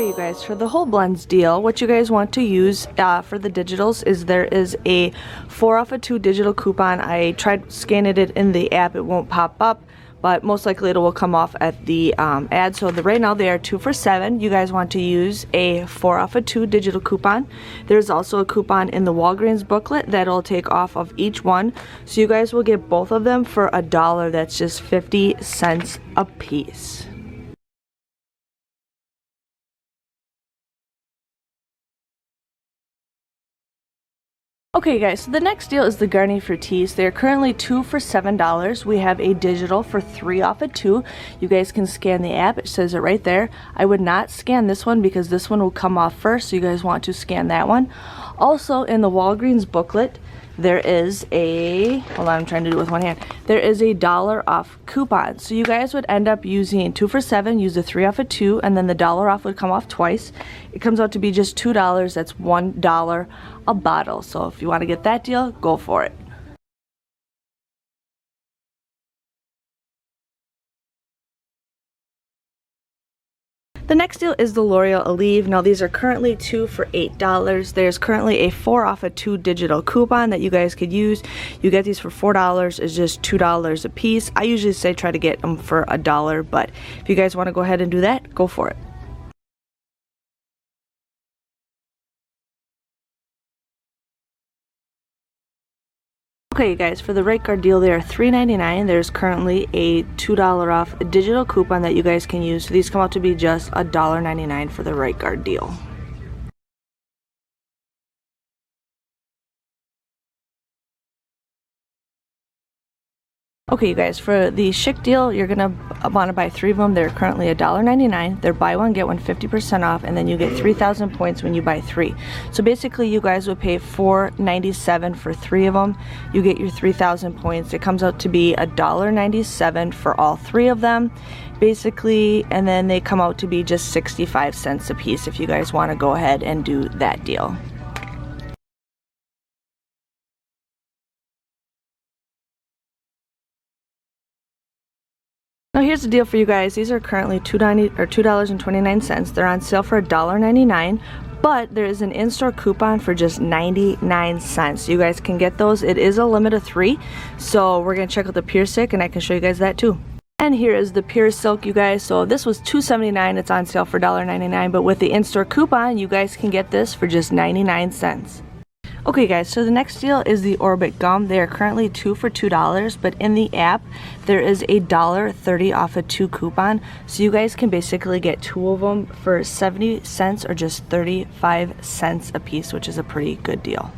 Okay, you guys, for the whole blends deal, what you guys want to use for the digitals is there is a 4 off of 2 digital coupon. I tried scanning it in the app, it won't pop up, but most likely it will come off at the ad. So right now they are 2 for $7. You guys want to use a 4 off of 2 digital coupon. There's also a coupon in the Walgreens booklet that'll take off of each one. So you guys will get both of them for $1. That's just 50 cents a piece. Okay guys, so the next deal is the Garnier Forties. They're currently 2 for $7. We have a digital for 3 off of 2. You guys can scan the app, it says it right there. I would not scan this one because this one will come off first, so you guys want to scan that one. Also in the Walgreens booklet, there is a, hold on, I'm trying to do it with one hand. There is a $1 off coupon. So you guys would end up using 2 for $7, use the 3 off of 2, and then the $1 off would come off twice. It comes out to be just $2. That's $1 a bottle. So if you want to get that deal, go for it. The next deal is the Loreal Aleve. Now these are currently 2 for $8. There's currently a 4 off of 2 digital coupon that you guys could use. You get these for $4. It's just $2 a piece. I usually say try to get them for $1, but if you guys want to go ahead and do that, go for it. Okay, you guys, for the Right Guard deal, they are $3.99. There's currently a $2 off digital coupon that you guys can use. So these come out to be just $1.99 for the Right Guard deal. Okay, you guys, for the Chic deal, you're gonna want to buy 3 of them. They're currently $1.99. They're buy one, get one 50% off, and then you get 3,000 points when you buy 3. So basically, you guys would pay $4.97 for 3 of them. You get your 3,000 points. It comes out to be $1.97 for all 3 of them, basically, and then they come out to be just 65 cents a piece if you guys want to go ahead and do that deal. Now here's the deal for you guys. These are currently $2.29. They're on sale for $1.99, but there is an in-store coupon for just 99 cents. You guys can get those. It is a limit of 3, so we're gonna check out the Pure Silk, and I can show you guys that too. And here is the Pure Silk, you guys. So this was $2.79. It's on sale for $1.99, but with the in-store coupon, you guys can get this for just 99 cents. Okay guys, so the next deal is the Orbit gum. They are currently 2 for $2, but in the app there is a $1.30 off a 2 coupon, so you guys can basically get 2 of them for 70 cents or just 35 cents a piece, which is a pretty good deal.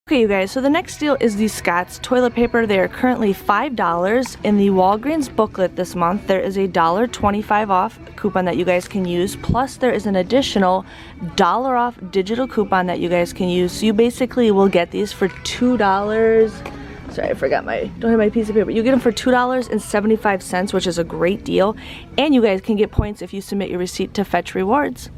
Okay, you guys, so the next deal is the Scots toilet paper. They are currently $5. In the Walgreens booklet this month, there is a $1.25 off coupon that you guys can use, plus there is an additional $1 off digital coupon that you guys can use. So you basically will get these for $2. Sorry, I forgot don't have my piece of paper. You get them for $2.75, which is a great deal, and you guys can get points if you submit your receipt to Fetch Rewards.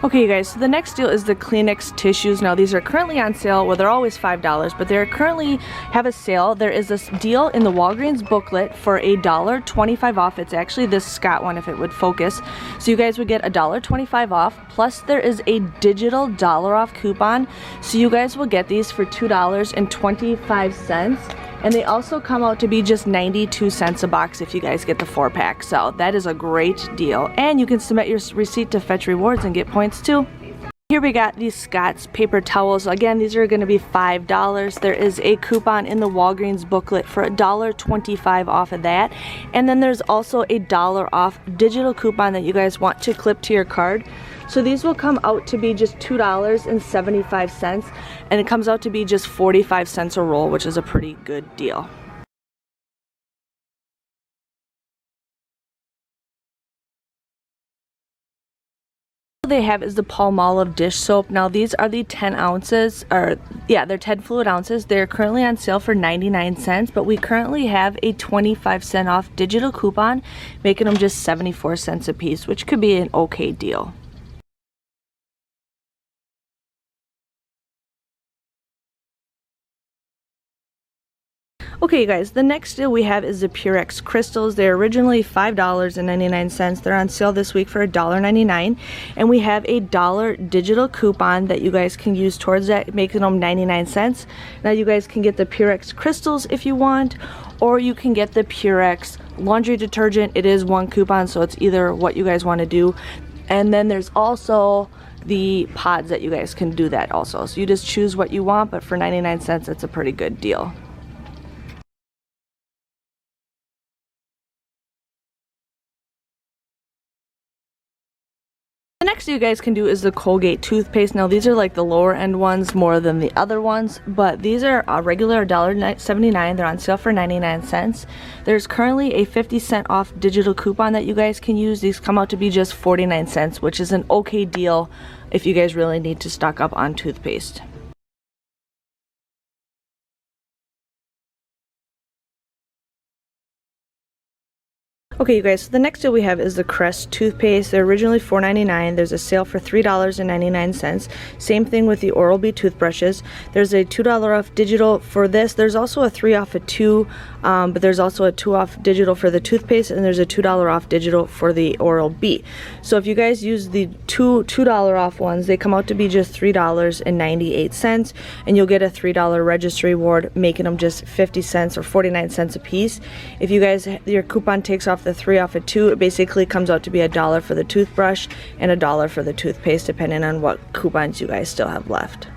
Okay, you guys, so the next deal is the Kleenex Tissues. Now, these are currently on sale. Well, they're always $5, but they're currently have a sale. There is this deal in the Walgreens booklet for a $1.25 off. It's actually this Scott one, if it would focus. So you guys would get a $1.25 off, plus there is a digital $1 off coupon. So you guys will get these for $2.25. And they also come out to be just 92 cents a box if you guys get the 4-pack. So that is a great deal. And you can submit your receipt to Fetch Rewards and get points too. Here we got these Scots paper towels. Again, these are going to be $5. There is a coupon in the Walgreens booklet for $1.25 off of that. And then there's also a $1 off digital coupon that you guys want to clip to your card. So these will come out to be just $2.75, and it comes out to be just 45 cents a roll, which is a pretty good deal. They have is the Palmolive Dishsoap. Now these are the 10 ounces, or yeah, they're 10 fluid ounces. They're currently on sale for 99 cents, but we currently have a 25% off digital coupon, making them just 74 cents a piece, which could be an okay deal. Okay, you guys, the next deal we have is the Purex crystals. They're originally $5.99. They're on sale this week for $1.99, and we have a $1 digital coupon that you guys can use towards that, making them 99 cents. Now you guys can get the Purex crystals if you want, or you can get the Purex laundry detergent. It is one coupon, so it's either what you guys want to do. And then there's also the pods that you guys can do that also. So you just choose what you want, but for 99 cents, it's a pretty good deal. The next you guys can do is the Colgate Toothpaste. Now these are like the lower end ones more than the other ones, but these are regular $1.79. They're on sale for 99 cents. There's currently a 50-cent off digital coupon that you guys can use. These come out to be just 49 cents, which is an okay deal if you guys really need to stock up on toothpaste. Okay, you guys, so the next deal we have is the Crest Toothpaste. They're originally $4.99. There's a sale for $3.99. Same thing with the Oral-B toothbrushes. There's a $2 off digital for this. There's also a 3 off a 2, but there's also a 2 off digital for the toothpaste, and there's a $2 off digital for the Oral-B. So if you guys use the $2 off ones, they come out to be just $3.98, and you'll get a $3 registry reward, making them just 50 cents or 49 cents a piece. If you guys, your coupon takes off the 3 off a 2, it basically comes out to be $1 for the toothbrush and $1 for the toothpaste, depending on what coupons you guys still have left.